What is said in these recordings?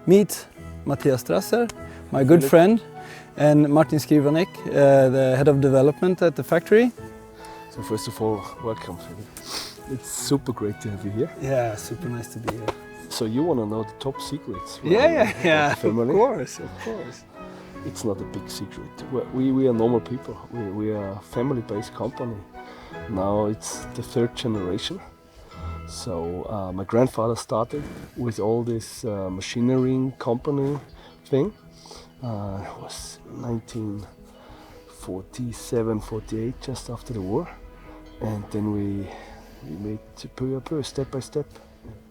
Meet Matthias Strasser, my good friend, and Martin Scrivenik, the head of development at the factory. So first of all, welcome. It's super great to have you here. Yeah, super nice to be here. So you want to know the top secrets? Yeah, family? of course. It's not a big secret. We are normal people. We are a family-based company. Now it's the third generation. So my grandfather started with all this machinery company thing. It was 1947, 48, just after the war. And then we made peu, step by step.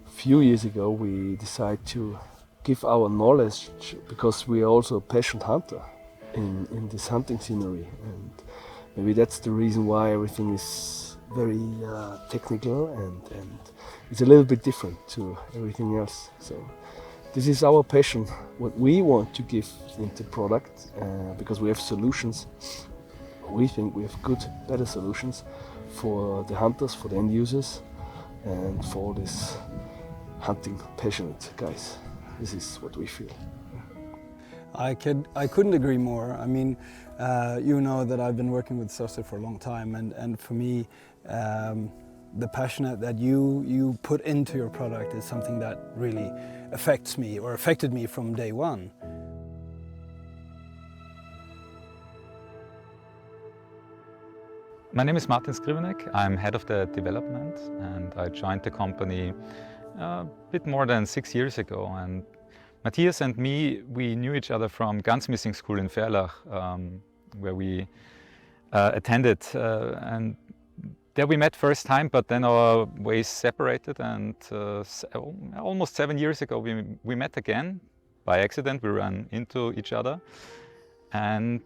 A few years ago we decided to give our knowledge, because we are also a passionate hunter in this hunting scenery. And maybe that's the reason why everything is very technical and it's a little bit different to everything else. So this is our passion, what we want to give into product, because we have solutions. We think we have good, better solutions for the hunters, for the end users, and for these hunting passionate guys. This is what we feel. I couldn't agree more. I mean, you know that I've been working with STRASSER for a long time, and for me, the passion that you put into your product is something that really affects me, or affected me from day one. My name is Martin Scrivenik. I'm head of the development, and I joined the company a bit more than 6 years ago. And Matthias and me, we knew each other from gunsmithing school in Verlach, where we attended, and there we met first time, but then our ways separated, and almost 7 years ago we met again. By accident we ran into each other, and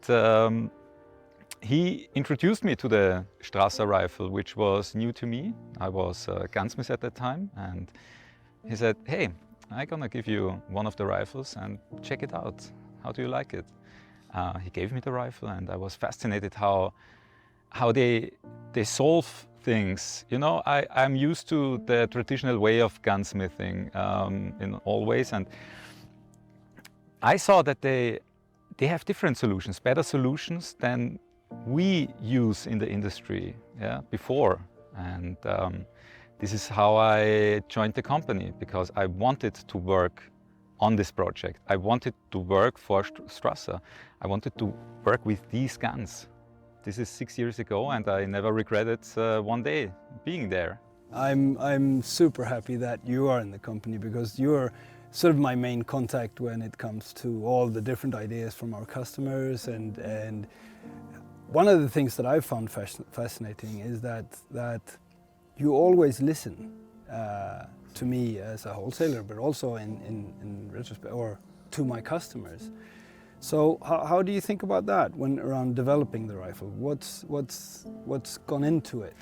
he introduced me to the Strasser rifle, which was new to me. I was a gunsmith at that time, and he said, "Hey, I'm gonna give you one of the rifles and check it out. How do you like it?" He gave me the rifle, and I was fascinated how they solve things. You know, I'm used to the traditional way of gunsmithing in all ways, and I saw that they have different solutions, better solutions than we use in the industry before. And this is how I joined the company, because I wanted to work on this project. I wanted to work for Strasser. I wanted to work with these guns. This is 6 years ago, and I never regretted one day being there. I'm super happy that you are in the company, because you're sort of my main contact when it comes to all the different ideas from our customers. And one of the things that I found fascinating is that you always listen to me as a wholesaler, but also in retrospect, or to my customers. So how do you think about that when around developing the rifle? What's gone into it?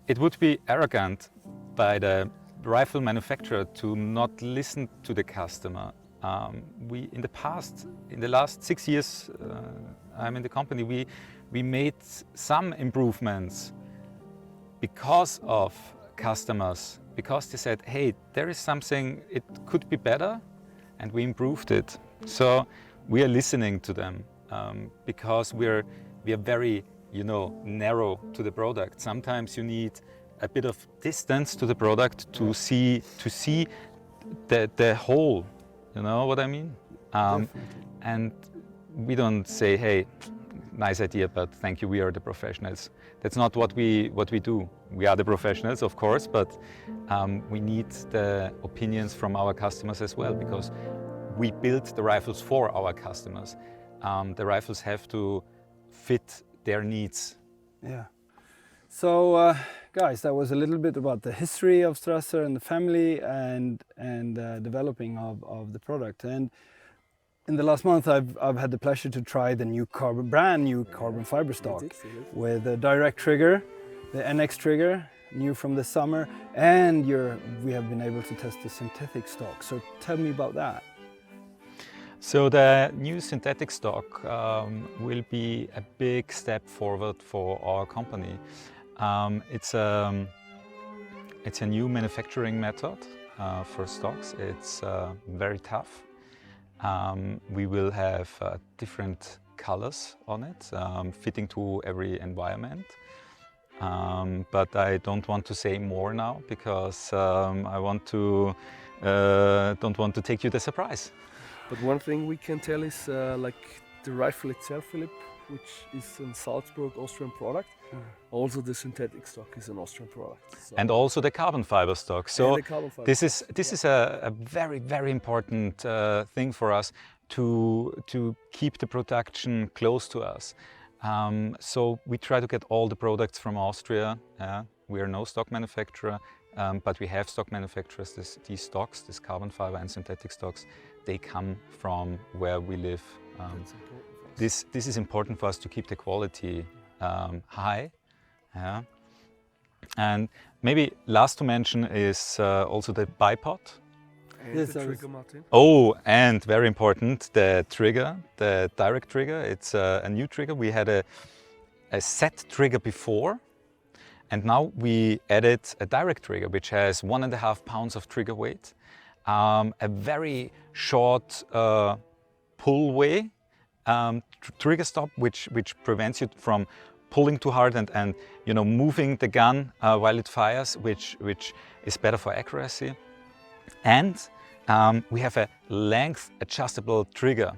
It would be arrogant by the rifle manufacturer to not listen to the customer. In the last 6 years I'm in the company, we made some improvements because of customers, because they said, "Hey, there is something, it could be better," and we improved it. So we are listening to them, because we are very, narrow to the product. Sometimes you need a bit of distance to the product to see the whole. You know what I mean? And we don't say, "Hey, nice idea, but thank you, we are the professionals." That's not what we do. We are the professionals, of course, but we need the opinions from our customers as well, because we build the rifles for our customers. The rifles have to fit their needs. Yeah. So, guys, that was a little bit about the history of Strasser and the family, and developing of the product. And in the last month, I've had the pleasure to try the brand new carbon fiber stock with a direct trigger, the NX trigger, new from the summer, and we have been able to test the synthetic stock. So tell me about that. So the new synthetic stock will be a big step forward for our company. It's a new manufacturing method. for stocks. It's very tough. We will have different colors on it, fitting to every environment. But I don't want to say more now because I don't want to take you the surprise. But one thing we can tell is like the rifle itself, Philip, which is a Salzburg, Austrian product. Also the synthetic stock is an Austrian product. So And also the carbon fiber stock. So the carbon fiber this stock, is a very, very important thing for us to keep the production close to us. So we try to get all the products from Austria. We are no stock manufacturer, but we have stock manufacturers. These stocks, this carbon fiber and synthetic stocks, they come from where we live. That's important for us. This is important for us to keep the quality high. Yeah. And maybe last to mention is also the Bipod. And Yes, the I was- trigger, Martin. Oh, and very important, the trigger, the direct trigger. It's a new trigger. We had a set trigger before, and now we added a direct trigger, which has 1.5 pounds of trigger weight, a very short pull way trigger stop, which prevents you from pulling too hard and moving the gun while it fires, which is better for accuracy. And we have a length adjustable trigger,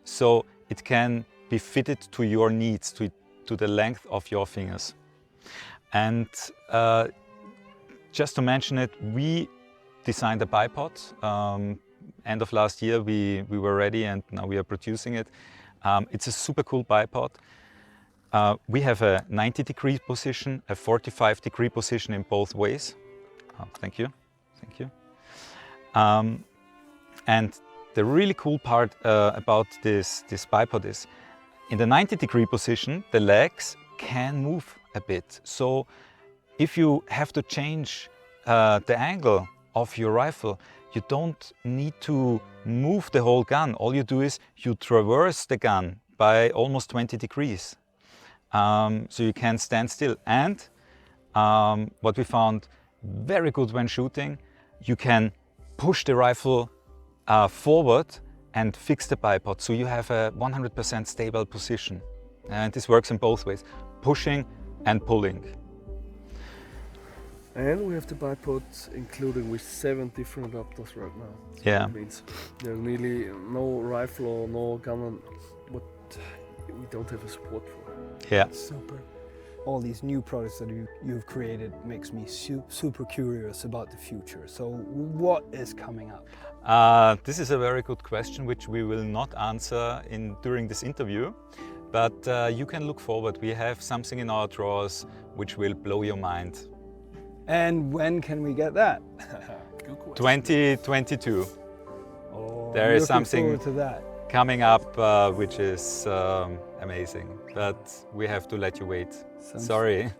so it can be fitted to your needs, to the length of your fingers. And just to mention it, we designed a Bipod. End of last year we were ready and now we are producing it. It's a super cool Bipod. We have a 90-degree position, a 45-degree position in both ways. Thank you, thank you. And the really cool part about this Bipod is, in the 90-degree position, the legs can move a bit. So if you have to change the angle of your rifle, you don't need to move the whole gun. All you do is you traverse the gun by almost 20 degrees. So you can stand still. And what we found very good when shooting, you can push the rifle forward and fix the Bipod. So you have a 100% stable position. And this works in both ways, pushing and pulling. And we have the Bipod including with 7 different adapters right now. So Yeah. that means there's nearly no rifle or no gun what we don't have a support for. Yeah. Super. All these new products that you've created makes me super curious about the future. So what is coming up? This is a very good question, which we will not answer during this interview, but you can look forward. We have something in our drawers which will blow your mind. And when can we get that? Good question. 2022. Oh, There I'm is looking something forward to that. coming up which is amazing, but we have to let you wait. Sounds- Sorry.